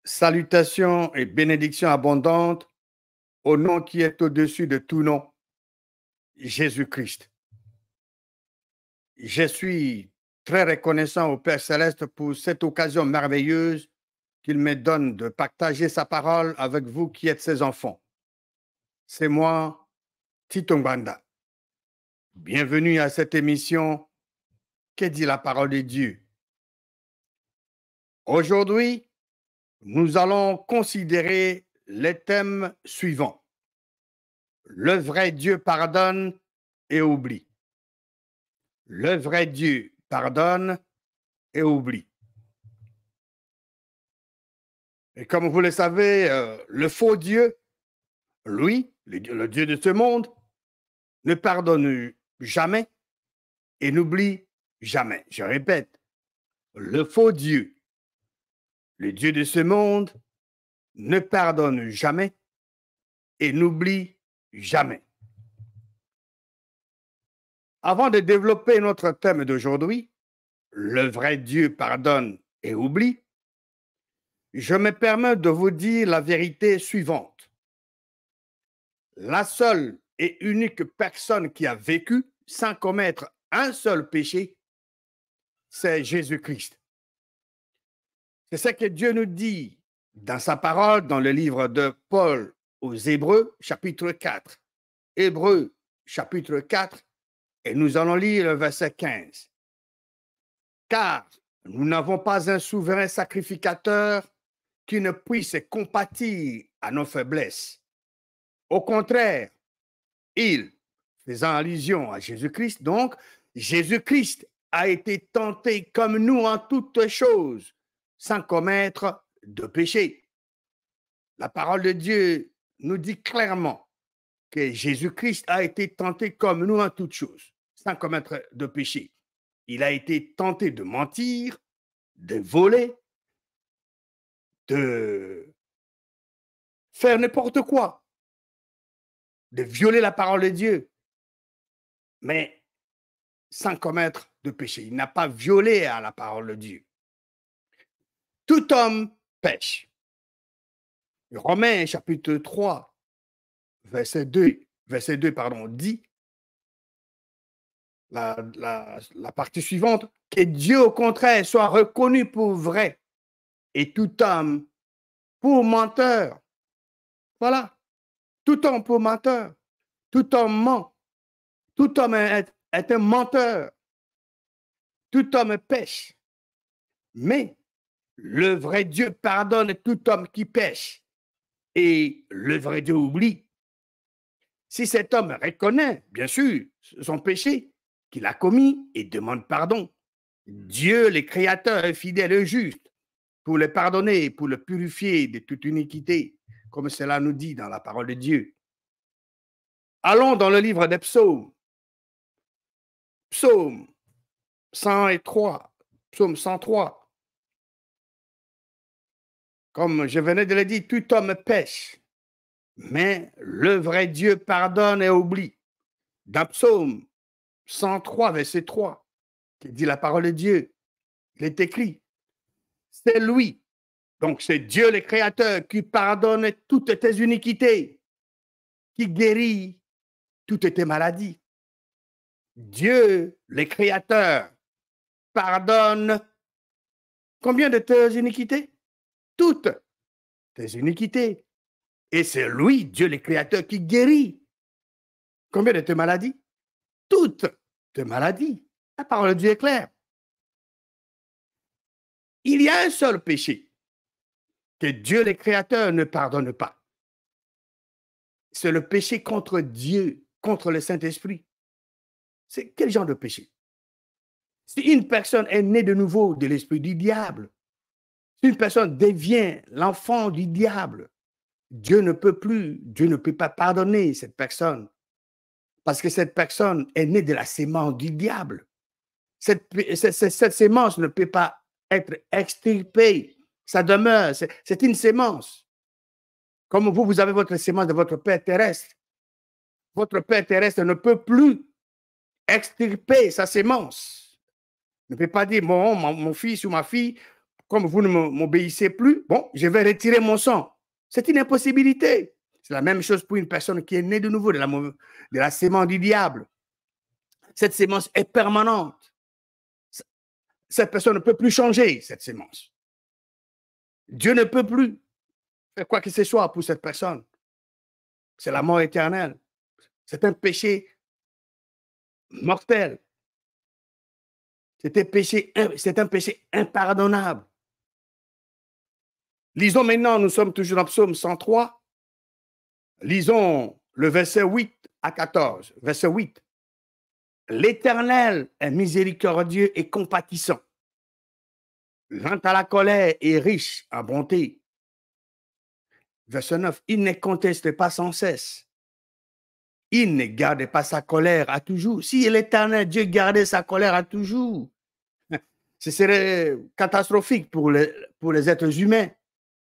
Salutations et bénédictions abondantes au nom qui est au-dessus de tout nom, Jésus-Christ. Je suis très reconnaissant au Père Céleste pour cette occasion merveilleuse qu'il me donne de partager sa parole avec vous qui êtes ses enfants. C'est moi, Tito Ngwanda. Bienvenue à cette émission Que dit la parole de Dieu. Aujourd'hui, nous allons considérer les thèmes suivants. Le vrai Dieu pardonne et oublie. Le vrai Dieu pardonne et oublie. Et comme vous le savez, le faux Dieu, lui, le Dieu de ce monde, ne pardonne jamais et n'oublie jamais. Je répète, le faux Dieu, le Dieu de ce monde, ne pardonne jamais et n'oublie jamais. Avant de développer notre thème d'aujourd'hui, le vrai Dieu pardonne et oublie, je me permets de vous dire la vérité suivante. La seule et unique personne qui a vécu sans commettre un seul péché, c'est Jésus-Christ. C'est ce que Dieu nous dit dans sa parole, dans le livre de Paul aux Hébreux, chapitre 4. Hébreux, chapitre 4, et nous allons lire le verset 15. Car nous n'avons pas un souverain sacrificateur qui ne puisse compatir à nos faiblesses. Au contraire, il, faisant allusion à Jésus-Christ, donc, Jésus-Christ a été tenté comme nous en toutes choses, sans commettre de péché. La parole de Dieu nous dit clairement que Jésus-Christ a été tenté comme nous en toutes choses, sans commettre de péché. Il a été tenté de mentir, de voler, de faire n'importe quoi, de violer la parole de Dieu, mais sans commettre de péché. Il n'a pas violé à la parole de Dieu. Tout homme pêche. Romains chapitre 3, verset 2 dit la partie suivante, que Dieu au contraire soit reconnu pour vrai et tout homme pour menteur. Voilà, tout homme pour menteur, tout homme ment, tout homme est un menteur, tout homme pêche. Mais le vrai Dieu pardonne tout homme qui pêche et le vrai Dieu oublie. Si cet homme reconnaît, bien sûr, son péché qu'il a commis et demande pardon, Dieu, le Créateur, est fidèle et juste pour le pardonner, pour le purifier de toute iniquité, comme cela nous dit dans la parole de Dieu. Allons dans le livre des psaumes. Psaume 103, psaume 103. Comme je venais de le dire, tout homme pêche, mais le vrai Dieu pardonne et oublie. Dans psaume 103, verset 3, qui dit la parole de Dieu, il est écrit, c'est lui, donc c'est Dieu le Créateur qui pardonne toutes tes iniquités, qui guérit toutes tes maladies. Dieu le Créateur pardonne combien de tes iniquités? Toutes tes iniquités. Et c'est lui, Dieu le Créateur, qui guérit combien de tes maladies? Toutes tes maladies. La parole de Dieu est claire. Il y a un seul péché que Dieu le Créateur ne pardonne pas. C'est le péché contre Dieu, contre le Saint-Esprit. C'est quel genre de péché? Si une personne est née de nouveau de l'esprit du diable, si une personne devient l'enfant du diable, Dieu ne peut pas pardonner cette personne parce que cette personne est née de la sémence du diable. Cette sémence ne peut pas être extirpée. Ça demeure, c'est une sémence. Comme vous avez votre sémence de votre Père terrestre. Votre Père terrestre ne peut plus extirper sa sémence. Ne peut pas dire, mon fils ou ma fille, comme vous ne m'obéissez plus, bon, je vais retirer mon sang. C'est une impossibilité. C'est la même chose pour une personne qui est née de nouveau de la sémence du diable. Cette sémence est permanente. Cette personne ne peut plus changer cette sémence. Dieu ne peut plus faire quoi que ce soit pour cette personne. C'est la mort éternelle. C'est un péché mortel. C'est un péché impardonnable. Lisons maintenant, nous sommes toujours dans Psaume 103. Lisons le verset 8 à 14. Verset 8. L'Éternel est miséricordieux et compatissant, lent à la colère et riche en bonté. Verset 9. Il ne conteste pas sans cesse. Il ne garde pas sa colère à toujours. Si l'Éternel Dieu gardait sa colère à toujours, ce serait catastrophique pour les êtres humains.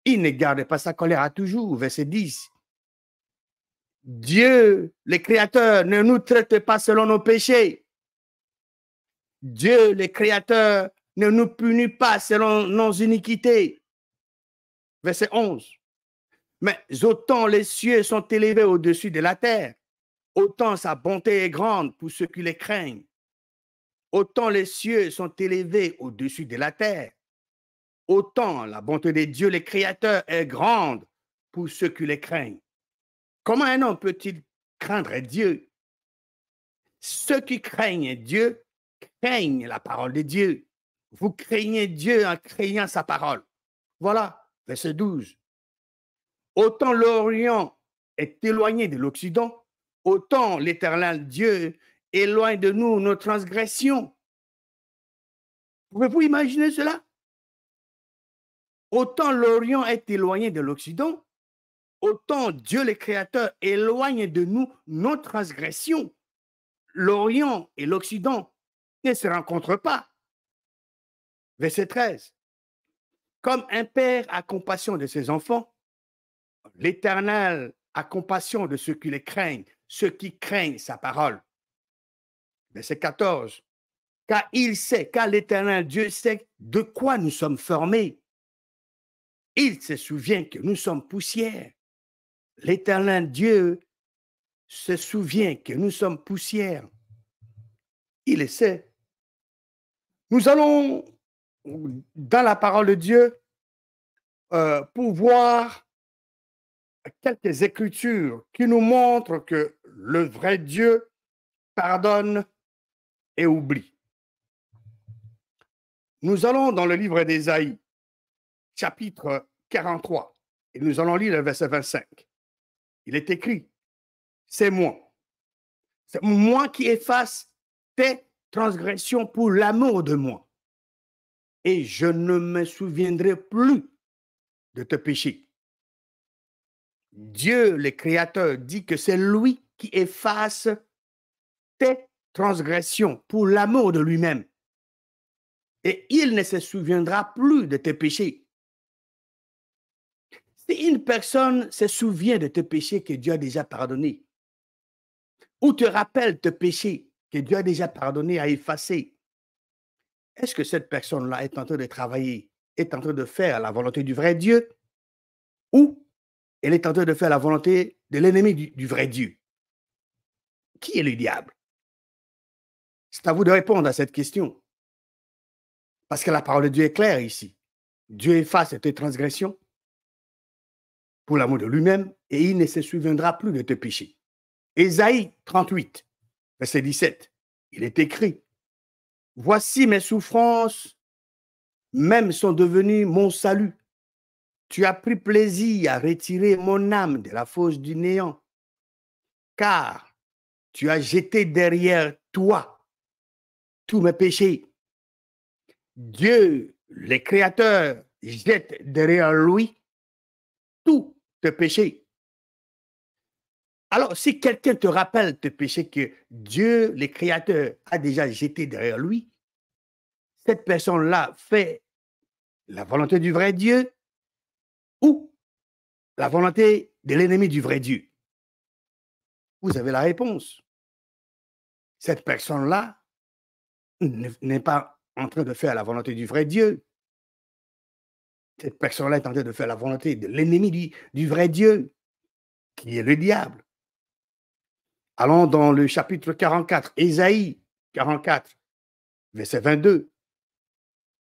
Il ne garde pas sa colère à toujours. Verset 10. Dieu, le Créateur, ne nous traite pas selon nos péchés. Dieu, le Créateur, ne nous punit pas selon nos iniquités. Verset 11. Mais autant les cieux sont élevés au-dessus de la terre, autant sa bonté est grande pour ceux qui les craignent. Autant les cieux sont élevés au-dessus de la terre, autant la bonté de Dieu, le Créateur, est grande pour ceux qui les craignent. Comment un homme peut-il craindre Dieu? Ceux qui craignent Dieu craignent la parole de Dieu. Vous craignez Dieu en craignant sa parole. Voilà, verset 12. Autant l'Orient est éloigné de l'Occident, autant l'Éternel Dieu éloigne de nous nos transgressions. Pouvez-vous imaginer cela? Autant l'Orient est éloigné de l'Occident, autant Dieu le Créateur éloigne de nous nos transgressions. L'Orient et l'Occident ne se rencontrent pas. Verset 13. Comme un père a compassion de ses enfants, l'Éternel a compassion de ceux qui les craignent, ceux qui craignent sa parole. Verset 14. Car l'Éternel Dieu sait de quoi nous sommes formés. Il se souvient que nous sommes poussière. L'Éternel Dieu se souvient que nous sommes poussière. Il le sait. Nous allons dans la parole de Dieu pour voir quelques écritures qui nous montrent que le vrai Dieu pardonne et oublie. Nous allons dans le livre d'Ésaïe, chapitre 43, et nous allons lire le verset 25. Il est écrit, c'est moi qui efface tes transgressions pour l'amour de moi, et je ne me souviendrai plus de tes péchés. Dieu, le Créateur, dit que c'est lui qui efface tes transgressions pour l'amour de lui-même. Et il ne se souviendra plus de tes péchés. Si une personne se souvient de tes péchés que Dieu a déjà pardonnés, ou te rappelle tes péchés que Dieu a déjà pardonnés, a effacés, est-ce que cette personne-là est en train de travailler, est en train de faire la volonté du vrai Dieu, ou elle est en train de faire la volonté de l'ennemi du vrai Dieu? Qui est le diable? C'est à vous de répondre à cette question. Parce que la parole de Dieu est claire ici. Dieu efface tes transgressions pour l'amour de lui-même et il ne se souviendra plus de tes péchés. Ésaïe 38, verset 17, il est écrit, « Voici mes souffrances, même sont devenues mon salut. Tu as pris plaisir à retirer mon âme de la fosse du néant, car tu as jeté derrière toi tous mes péchés. » Dieu, le Créateur, jette derrière lui tous tes péchés. Alors, si quelqu'un te rappelle tes péchés que Dieu, le Créateur, a déjà jeté derrière lui, cette personne-là fait la volonté du vrai Dieu ou la volonté de l'ennemi du vrai Dieu? Vous avez la réponse. Cette personne-là n'est pas en train de faire la volonté du vrai Dieu. Cette personne-là est en train de faire la volonté de l'ennemi du vrai Dieu, qui est le diable. Allons dans le chapitre 44, Ésaïe 44, verset 22.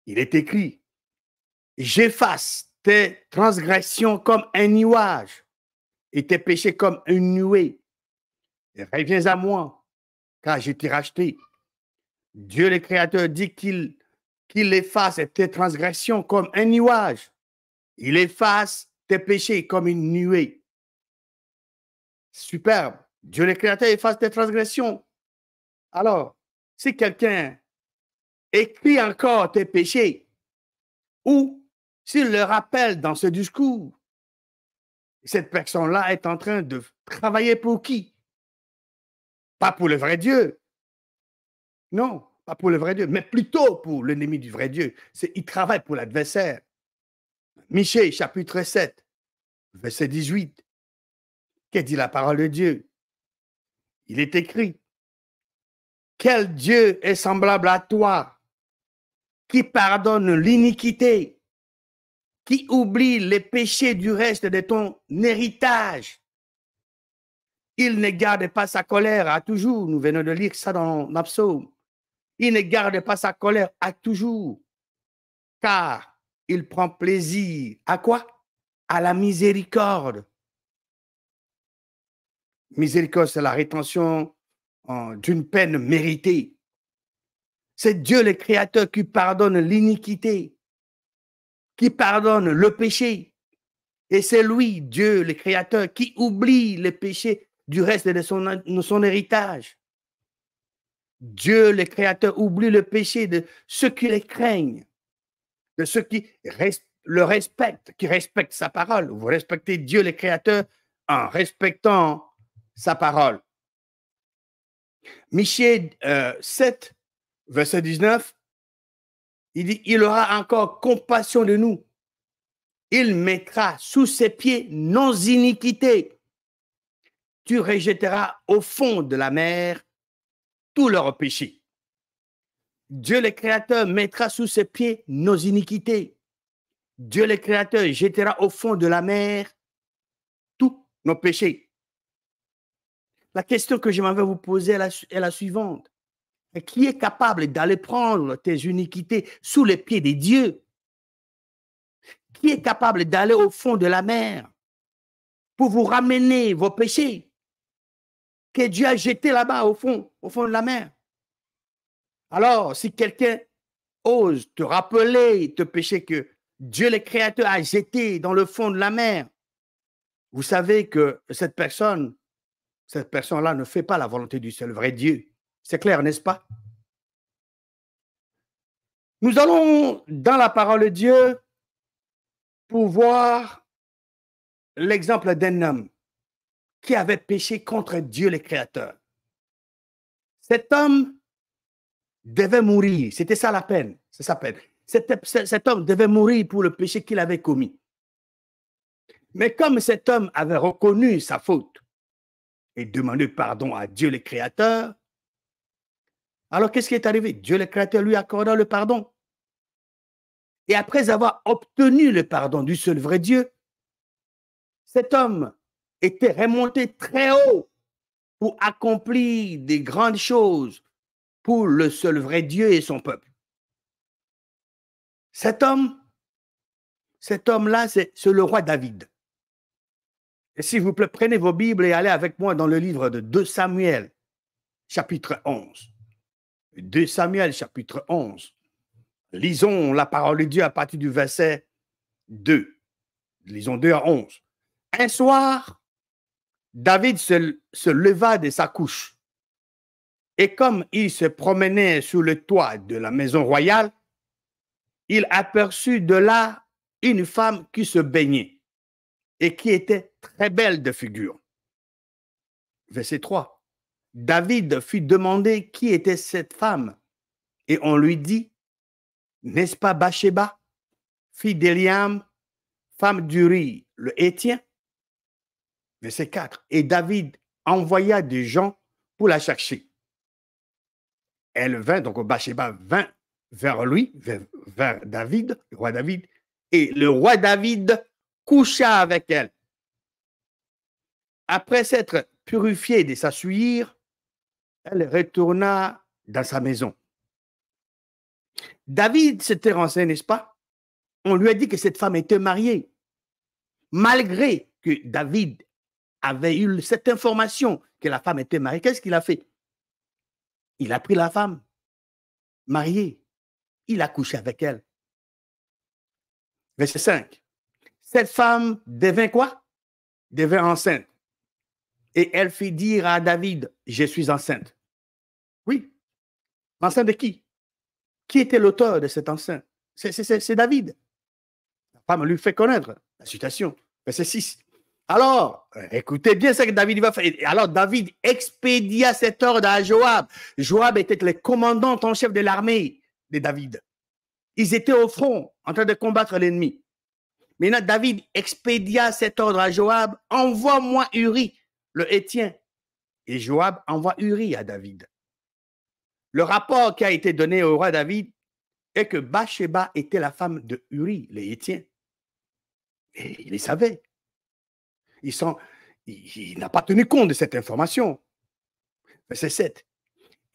Il est écrit, j'efface tes transgressions comme un nuage et tes péchés comme une nuée. Et reviens à moi, car je t'ai racheté. Dieu le Créateur dit qu'il efface tes transgressions comme un nuage. Il efface tes péchés comme une nuée. Superbe. Dieu le Créateur efface tes transgressions. Alors, si quelqu'un écrit encore tes péchés, ou s'il le rappelle dans ce discours, cette personne-là est en train de travailler pour qui? Pas pour le vrai Dieu. Non, pas pour le vrai Dieu, mais plutôt pour l'ennemi du vrai Dieu. Il travaille pour l'adversaire. Michée, chapitre 7, verset 18. Qu'est dit la parole de Dieu? Il est écrit, quel Dieu est semblable à toi, qui pardonne l'iniquité, qui oublie les péchés du reste de ton héritage. Il ne garde pas sa colère à toujours. Nous venons de lire ça dans l'Absaume. Il ne garde pas sa colère à toujours, car il prend plaisir à quoi? À la miséricorde. Miséricorde, c'est la rétention d'une peine méritée. C'est Dieu le Créateur qui pardonne l'iniquité, qui pardonne le péché. Et c'est lui, Dieu le Créateur, qui oublie les péchés du reste de son héritage. Dieu le Créateur oublie le péché de ceux qui les craignent, de ceux qui le respectent, qui respectent sa parole. Vous respectez Dieu le Créateur en respectant sa parole. Michée 7, verset 19, il dit, il aura encore compassion de nous. Il mettra sous ses pieds nos iniquités. Tu rejetteras au fond de la mer tous leurs péchés. Dieu le Créateur mettra sous ses pieds nos iniquités. Dieu le Créateur jettera au fond de la mer tous nos péchés. La question que je m'en vais vous poser est la suivante. Qui est capable d'aller prendre tes iniquités sous les pieds de Dieu? Qui est capable d'aller au fond de la mer pour vous ramener vos péchés que Dieu a jetés là-bas au fond de la mer? Alors, si quelqu'un ose te rappeler tes péchés que Dieu le Créateur a jetés dans le fond de la mer, vous savez que cette personne-là ne fait pas la volonté du seul vrai Dieu. C'est clair, n'est-ce pas? Nous allons dans la parole de Dieu pour voir l'exemple d'un homme qui avait péché contre Dieu le Créateur. Cet homme devait mourir, c'était ça la peine, c'est sa peine. Cet homme devait mourir pour le péché qu'il avait commis. Mais comme cet homme avait reconnu sa faute et demandé pardon à Dieu le Créateur, alors qu'est-ce qui est arrivé? Dieu le Créateur lui accorda le pardon. Et après avoir obtenu le pardon du seul vrai Dieu, cet homme était remonté très haut pour accomplir des grandes choses pour le seul vrai Dieu et son peuple. Cet homme-là, c'est le roi David. Et s'il vous plaît, prenez vos Bibles et allez avec moi dans le livre de 2 Samuel, chapitre 11. 2 Samuel, chapitre 11. Lisons la parole de Dieu à partir du verset 2. Lisons 2 à 11. Un soir, David se leva de sa couche. Et comme il se promenait sur le toit de la maison royale, il aperçut de là une femme qui se baignait et qui était très belle de figure. Verset 3. David fit demander qui était cette femme et on lui dit, n'est-ce pas Bathsheba, fille d'Eliam, femme d'Uri, le Hétien? Verset 4. Et David envoya des gens pour la chercher. Elle vint, donc Bathsheba vint vers lui, vers David, le roi David, Et le roi David coucha avec elle. Après s'être purifiée de sa souillure, elle retourna dans sa maison. David s'était renseigné, n'est-ce pas? On lui a dit que cette femme était mariée. Malgré que David avait eu cette information que la femme était mariée, qu'est-ce qu'il a fait? Il a pris la femme mariée. Il a couché avec elle. Verset 5. Cette femme devint quoi? Devint enceinte. Et elle fit dire à David, je suis enceinte. Oui. Enceinte de qui? Qui était l'auteur de cette enceinte? C'est David. La femme lui fait connaître la citation. Verset 6. Alors, écoutez bien ce que David va faire. Alors, David expédia cet ordre à Joab. Joab était le commandant en chef de l'armée de David. Ils étaient au front en train de combattre l'ennemi. Maintenant, David expédia cet ordre à Joab. Envoie-moi Uri, le Hétien. Et Joab envoie Uri à David. Le rapport qui a été donné au roi David est que Bathsheba était la femme de Uri, le Hétien. Et il le savait. Il n'a pas tenu compte de cette information. Verset 7.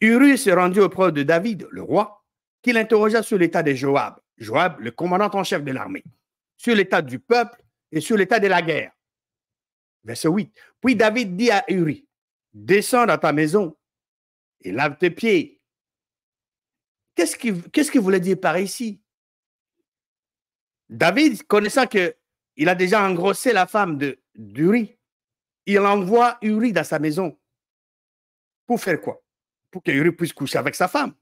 Uri se rendit auprès de David, le roi, qui l'interrogea sur l'état de Joab. Joab, le commandant en chef de l'armée, sur l'état du peuple et sur l'état de la guerre. Verset 8. Puis David dit à Uri, descends dans ta maison et lave tes pieds. Qu'est-ce qu'il voulait dire par ici? David, connaissant qu'il a déjà engrossé la femme d'Uri, il envoie Uri dans sa maison. Pour faire quoi? Pour que Uri puisse coucher avec sa femme.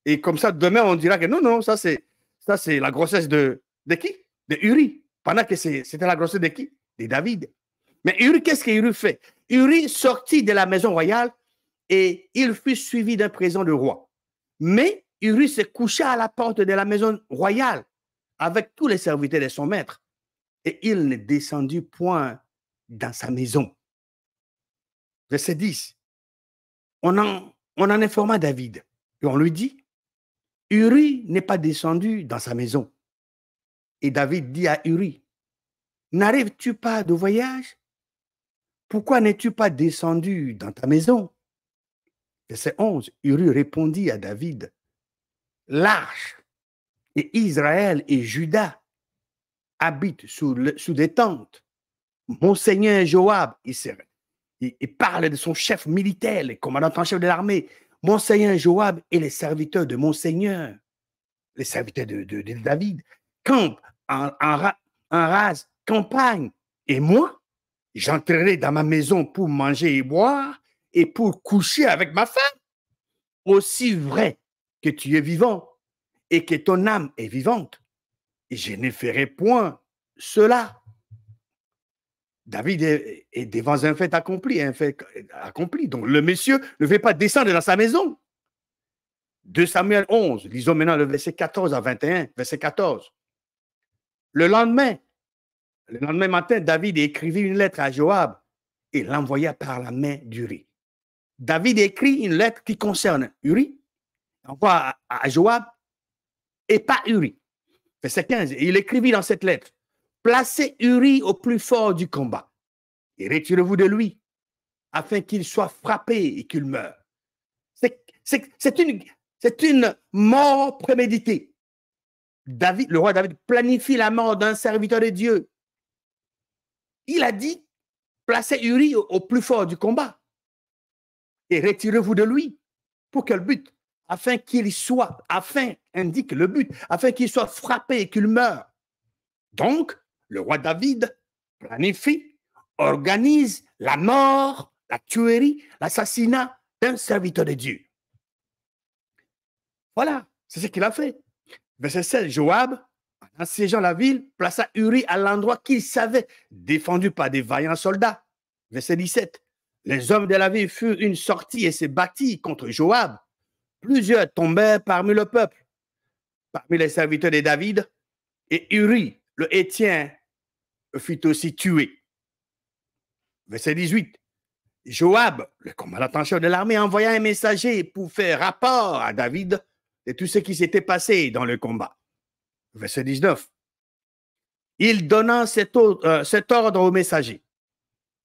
Et comme ça, demain, on dira que non, ça c'est la grossesse de qui? De Uri. Pendant que c'était la grossesse de qui? De David. Mais Uri, qu'est-ce que Uri fait? Uri sortit de la maison royale et il fut suivi d'un présent de roi. Mais Uri se coucha à la porte de la maison royale avec tous les serviteurs de son maître. Et il ne descendit point dans sa maison. Verset 10. On en informa David. Et on lui dit, Uri n'est pas descendu dans sa maison. Et David dit à Uri, n'arrives-tu pas de voyage? Pourquoi n'es-tu pas descendu dans ta maison? Verset 11. Uri répondit à David, l'arche et Israël et Juda habitent sous des tentes. Mon seigneur Joab, il parle de son chef militaire, le commandant en chef de l'armée. Mon seigneur Joab et les serviteurs de mon seigneur, les serviteurs de David, campent en rase campagne. Et moi, j'entrerai dans ma maison pour manger et boire et pour coucher avec ma femme. Aussi vrai que tu es vivant et que ton âme est vivante, je ne ferai point cela. David est devant un fait accompli, Donc, le monsieur ne veut pas descendre dans sa maison. 2 Samuel 11, lisons maintenant le verset 14 à 21, verset 14. Le lendemain matin, David écrivit une lettre à Joab et l'envoya par la main d'Uri. David écrit une lettre qui concerne Uri, envoie à Joab et pas Uri. Verset 15, il écrivit dans cette lettre, placez Uri au plus fort du combat et retirez-vous de lui afin qu'il soit frappé et qu'il meure. C'est une mort préméditée. Le roi David planifie la mort d'un serviteur de Dieu. Il a dit, placez Uri au plus fort du combat et retirez-vous de lui. Pour quel but? Indique le but, afin qu'il soit frappé et qu'il meure. Donc, le roi David planifie, organise la mort, la tuerie, l'assassinat d'un serviteur de Dieu. Voilà, c'est ce qu'il a fait. Verset 16, Joab, en assiégeant la ville, plaça Uri à l'endroit qu'il savait, défendu par des vaillants soldats. Verset 17, les hommes de la ville furent une sortie et se battirent contre Joab. Plusieurs tombèrent parmi le peuple, parmi les serviteurs de David, et Uri, le Hétien, fut aussi tué. Verset 18. Joab, le commandant en chef de l'armée, envoya un messager pour faire rapport à David de tout ce qui s'était passé dans le combat. Verset 19. Il donna cet ordre au messager.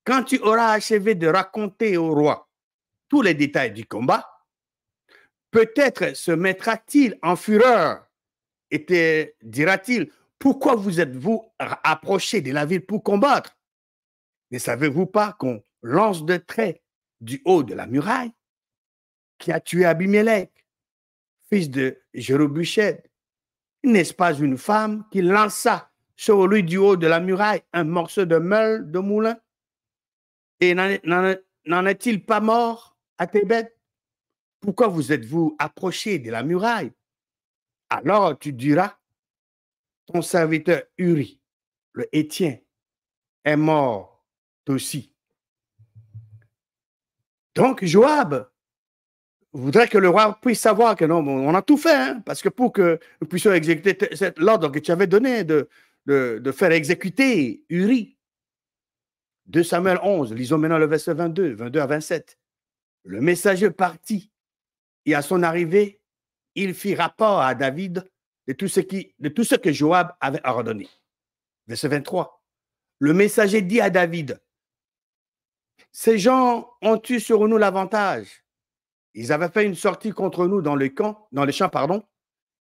Quand tu auras achevé de raconter au roi tous les détails du combat, peut-être se mettra-t-il en fureur et dira-t-il, pourquoi vous êtes-vous approchés de la ville pour combattre? Ne savez-vous pas qu'on lance de trait du haut de la muraille qui a tué Abimelech, fils de Jérubuchel? N'est-ce pas une femme qui lança sur lui du haut de la muraille un morceau de meule de moulin? Et n'en est-il pas mort à Tébet? Pourquoi vous êtes-vous approchés de la muraille? Alors tu diras, ton serviteur Uri, le Héthien, est mort aussi. Donc Joab voudrait que le roi puisse savoir que non, on a tout fait, hein, parce que pour que nous puissions exécuter l'ordre que tu avais donné de faire exécuter Uri. 2 Samuel 11, lisons maintenant le verset 22 à 27. Le messager partit et à son arrivée, il fit rapport à David de tout ce que Joab avait ordonné. Verset 23. Le messager dit à David, ces gens ont eu sur nous l'avantage. Ils avaient fait une sortie contre nous dans les champs,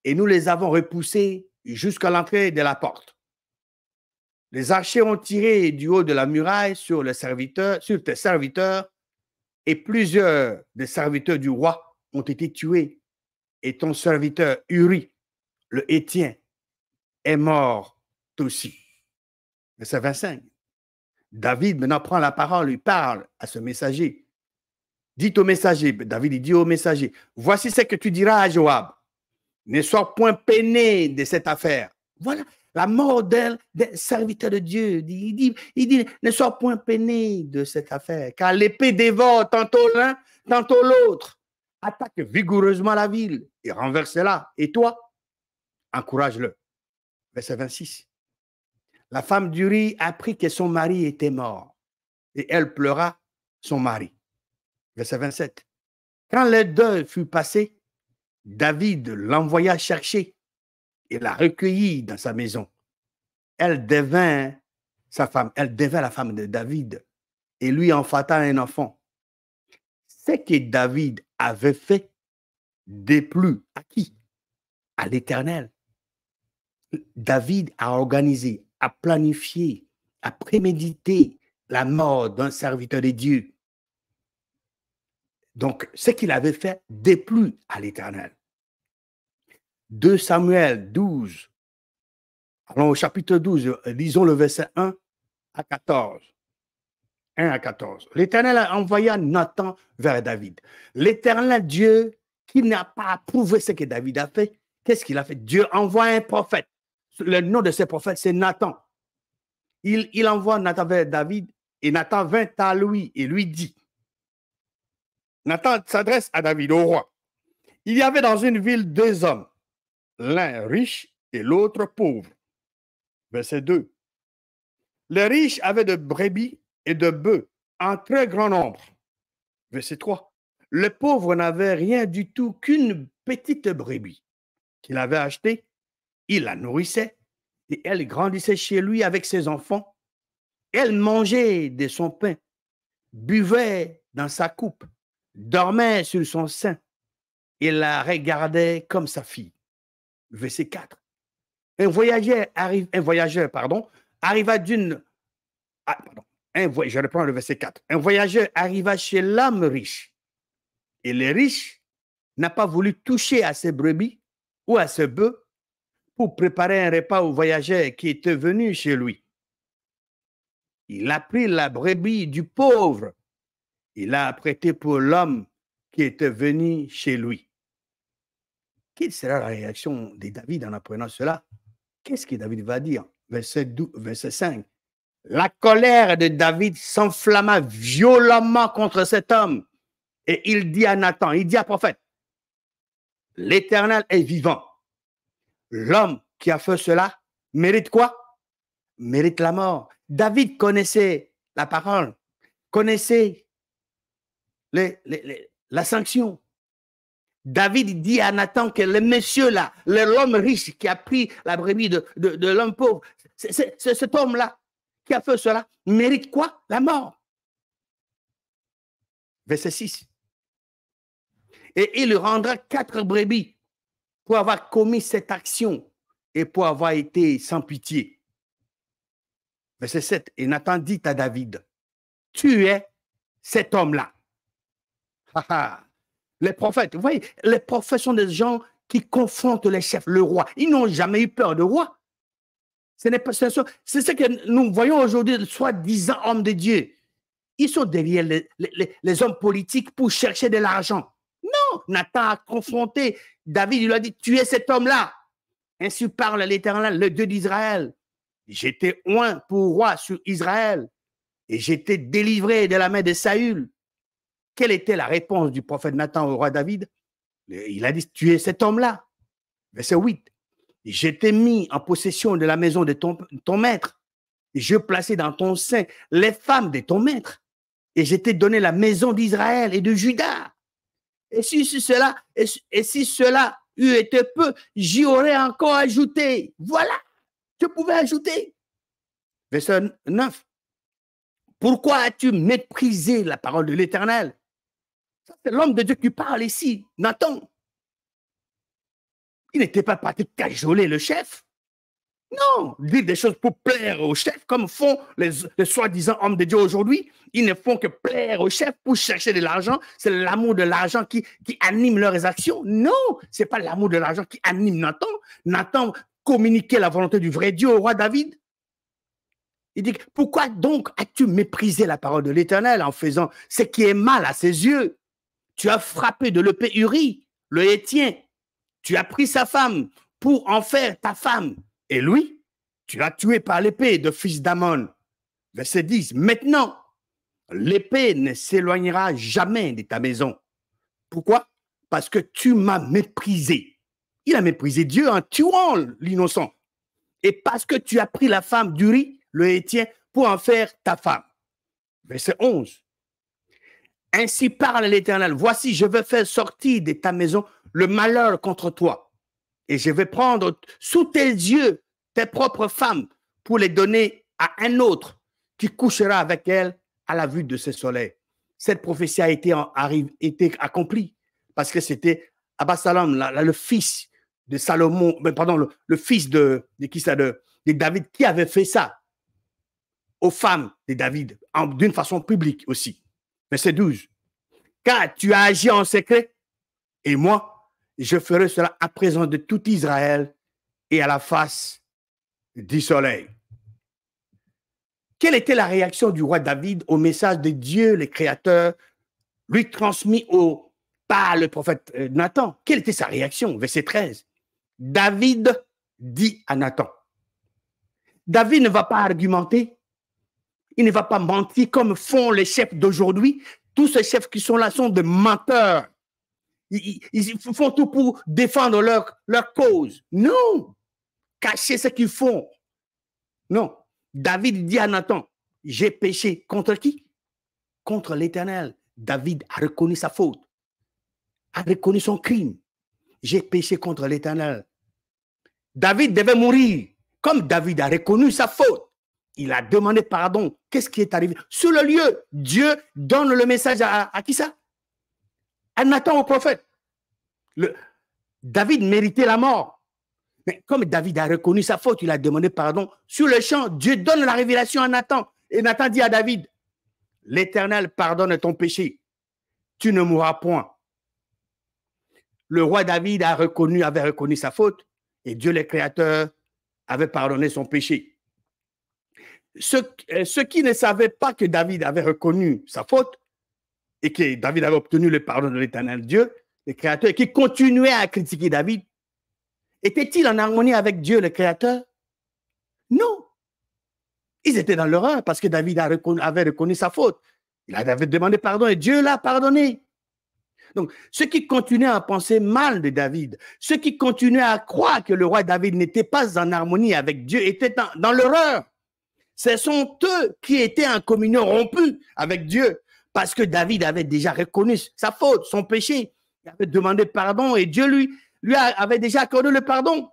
et nous les avons repoussés jusqu'à l'entrée de la porte. Les archers ont tiré du haut de la muraille sur tes serviteurs, et plusieurs des serviteurs du roi ont été tués, et ton serviteur Uri, le Héthien, est mort aussi. Verset 25. David maintenant prend la parole, lui parle à ce messager. Dit au messager, David dit au messager, voici ce que tu diras à Joab. Ne sois point peiné de cette affaire. Voilà la mort des serviteurs de Dieu. Il dit, ne sois point peiné de cette affaire, car l'épée dévore tantôt l'un, tantôt l'autre. Attaque vigoureusement la ville et renverse-la. Et toi, encourage-le. Verset 26. La femme d'Uri apprit que son mari était mort et elle pleura son mari. Verset 27. Quand le deuil fut passé, David l'envoya chercher et la recueillit dans sa maison. Elle devint la femme de David et lui enfanta un enfant. Ce que David avait fait déplut à qui? À l'Éternel. David a organisé, a planifié, a prémédité la mort d'un serviteur de Dieu. Donc, ce qu'il avait fait déplut à l'Éternel. 2 Samuel 12. Allons au chapitre 12, lisons le verset 1 à 14. 1 à 14. L'Éternel a envoyé Nathan vers David. L'Éternel Dieu, qui n'a pas approuvé ce que David a fait, qu'est-ce qu'il a fait? Dieu envoie un prophète. Le nom de ce prophète, c'est Nathan. Il envoie Nathan vers David et Nathan vint à lui et lui dit, Nathan s'adresse à David, au roi. Il y avait dans une ville 2 hommes, l'un riche et l'autre pauvre. Verset 2. Le riche avait de brebis et de bœufs en très grand nombre. Verset 3. Le pauvre n'avait rien du tout qu'une petite brebis qu'il avait achetée. Il la nourrissait et elle grandissait chez lui avec ses enfants. Elle mangeait de son pain, buvait dans sa coupe, dormait sur son sein et la regardait comme sa fille. Verset 4. Un voyageur arriva d'une... je reprends le verset 4. Un voyageur arriva chez l'homme riche. Et le riche n'a pas voulu toucher à ses brebis ou à ses bœufs pour préparer un repas au voyageur qui était venu chez lui. Il a pris la brebis du pauvre. Il l'a apprêtée pour l'homme qui était venu chez lui. Quelle sera la réaction de David en apprenant cela? Qu'est-ce que David va dire? Verset 5. La colère de David s'enflamma violemment contre cet homme. Et il dit à Nathan, il dit à prophète, l'Éternel est vivant. L'homme qui a fait cela mérite quoi? Mérite la mort. David connaissait la parole, connaissait la sanction. David dit à Nathan que le monsieur là, l'homme riche qui a pris la brebis de l'homme pauvre, c'est cet homme-là qui a fait cela, mérite quoi? La mort. Verset 6. Et il rendra 4 brebis pour avoir commis cette action et pour avoir été sans pitié. Verset 7. Et Nathan dit à David, tu es cet homme-là. Les prophètes, vous voyez, les prophètes sont des gens qui confrontent les chefs, le roi. Ils n'ont jamais eu peur de roi. C'est ce que nous voyons aujourd'hui, soi-disant hommes de Dieu. Ils sont derrière les hommes politiques pour chercher de l'argent. Non, Nathan a confronté David, il lui a dit, tu es cet homme-là. Ainsi parle l'Éternel, le Dieu d'Israël. J'étais oint pour roi sur Israël et j'étais délivré de la main de Saül. Quelle était la réponse du prophète Nathan au roi David? Il a dit, tu es cet homme-là. Verset 8. J'étais mis en possession de la maison de ton maître. Et je plaçais dans ton sein les femmes de ton maître. Et je t'ai donné la maison d'Israël et de Juda. Et si cela eût été peu, j'y aurais encore ajouté. Voilà, je pouvais ajouter. Verset 9. Pourquoi as-tu méprisé la parole de l'Éternel? C'est l'homme de Dieu qui parle ici, Nathan. Il n'était pas parti cajoler le chef. Non, dire des choses pour plaire au chef, comme font les soi-disant hommes de Dieu aujourd'hui. Ils ne font que plaire au chef pour chercher de l'argent. C'est l'amour de l'argent qui anime leurs actions. Non, ce n'est pas l'amour de l'argent qui anime Nathan. Nathan communiquait la volonté du vrai Dieu au roi David. Il dit, pourquoi donc as-tu méprisé la parole de l'Éternel en faisant ce qui est mal à ses yeux? Tu as frappé de l'épée Uri, le Héthien. Tu as pris sa femme pour en faire ta femme. Et lui, tu l'as tué par l'épée de fils d'Amon. Verset 10. Maintenant, l'épée ne s'éloignera jamais de ta maison. Pourquoi? Parce que tu m'as méprisé. Il a méprisé Dieu en tuant l'innocent. Et parce que tu as pris la femme d'Uri, le Héthien, pour en faire ta femme. Verset 11. Ainsi parle l'Éternel. Voici, je vais faire sortir de ta maison le malheur contre toi. Et je vais prendre sous tes yeux tes propres femmes pour les donner à un autre qui couchera avec elles à la vue de ce soleil. Cette prophétie a été accomplie parce que c'était Absalom, le fils de Salomon, pardon, le fils de David qui avait fait ça aux femmes de David d'une façon publique aussi. Verset 12. Car tu as agi en secret et moi, je ferai cela à présent de tout Israël et à la face du soleil. Quelle était la réaction du roi David au message de Dieu, le Créateur, lui transmis par le prophète Nathan? Quelle était sa réaction? Verset 13. David dit à Nathan. David ne va pas argumenter. Il ne va pas mentir comme font les chefs d'aujourd'hui. Tous ces chefs qui sont là sont des menteurs. Ils font tout pour défendre leur cause. Non. Cacher ce qu'ils font. Non. David dit à Nathan, j'ai péché contre qui? Contre l'Éternel. David a reconnu sa faute, a reconnu son crime. J'ai péché contre l'Éternel. David devait mourir. Comme David a reconnu sa faute, il a demandé pardon. Qu'est-ce qui est arrivé? Sur le lieu, Dieu donne le message à qui ça? À Nathan, au prophète. David méritait la mort. Mais comme David a reconnu sa faute, il a demandé pardon. Sur le champ, Dieu donne la révélation à Nathan. Et Nathan dit à David, l'Éternel pardonne ton péché. Tu ne mourras point. Le roi David avait reconnu sa faute et Dieu le Créateur avait pardonné son péché. Ceux qui ne savaient pas que David avait reconnu sa faute et que David avait obtenu le pardon de l'Éternel Dieu, le Créateur, et qui continuaient à critiquer David, étaient-ils en harmonie avec Dieu, le Créateur? Non. Ils étaient dans l'erreur parce que David avait reconnu sa faute. Il avait demandé pardon et Dieu l'a pardonné. Donc, ceux qui continuaient à penser mal de David, ceux qui continuaient à croire que le roi David n'était pas en harmonie avec Dieu, étaient dans l'erreur. Ce sont eux qui étaient en communion rompue avec Dieu parce que David avait déjà reconnu sa faute, son péché. Il avait demandé pardon et Dieu avait déjà accordé le pardon.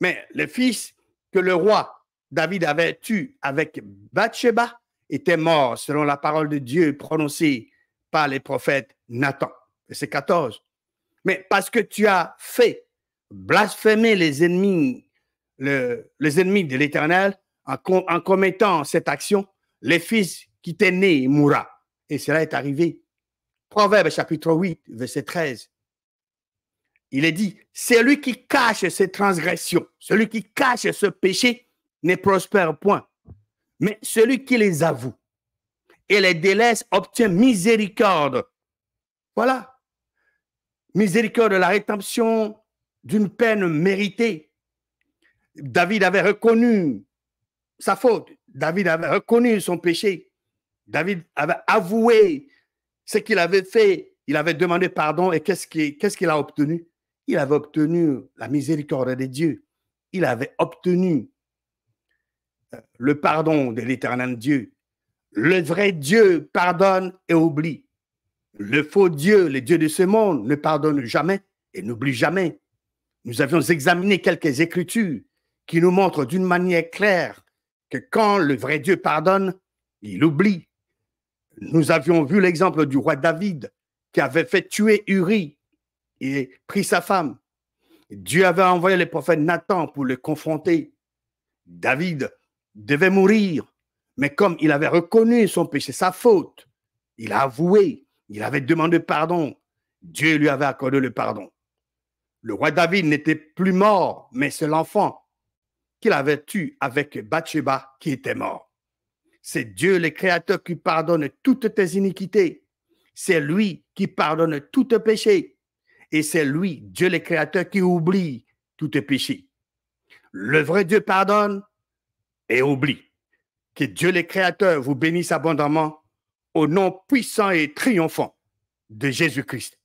Mais le fils que le roi David avait tué avec Bathsheba était mort selon la parole de Dieu prononcée par les prophètes Nathan. Verset 14. Mais parce que tu as fait blasphémer les ennemis de l'Éternel en commettant cette action, le fils qui t'est né mourra. Et cela est arrivé. Proverbe chapitre 8, verset 13. Il est dit, celui qui cache ses transgressions, celui qui cache ce péché ne prospère point. Mais celui qui les avoue et les délaisse obtient miséricorde. Voilà. Miséricorde de la rédemption d'une peine méritée. David avait reconnu sa faute. David avait reconnu son péché. David avait avoué ce qu'il avait fait. Il avait demandé pardon et qu'est-ce qu'il a obtenu? Il avait obtenu la miséricorde de Dieu. Il avait obtenu le pardon de l'éternel Dieu. Le vrai Dieu pardonne et oublie. Le faux Dieu, le Dieu de ce monde, ne pardonne jamais et n'oublie jamais. Nous avions examiné quelques écritures qui nous montrent d'une manière claire que quand le vrai Dieu pardonne, il oublie. Nous avions vu l'exemple du roi David qui avait fait tuer Uri et pris sa femme. Dieu avait envoyé le prophète Nathan pour le confronter. David devait mourir, mais comme il avait reconnu son péché, sa faute, il a avoué, il avait demandé pardon. Dieu lui avait accordé le pardon. Le roi David n'était plus mort, mais c'est l'enfant qu'il avait tué avec Bathsheba qui était mort. C'est Dieu le Créateur qui pardonne toutes tes iniquités. C'est lui qui pardonne tous tes péchés. Et c'est lui, Dieu le Créateur, qui oublie tous tes péchés. Le vrai Dieu pardonne et oublie. Que Dieu le Créateur vous bénisse abondamment au nom puissant et triomphant de Jésus-Christ.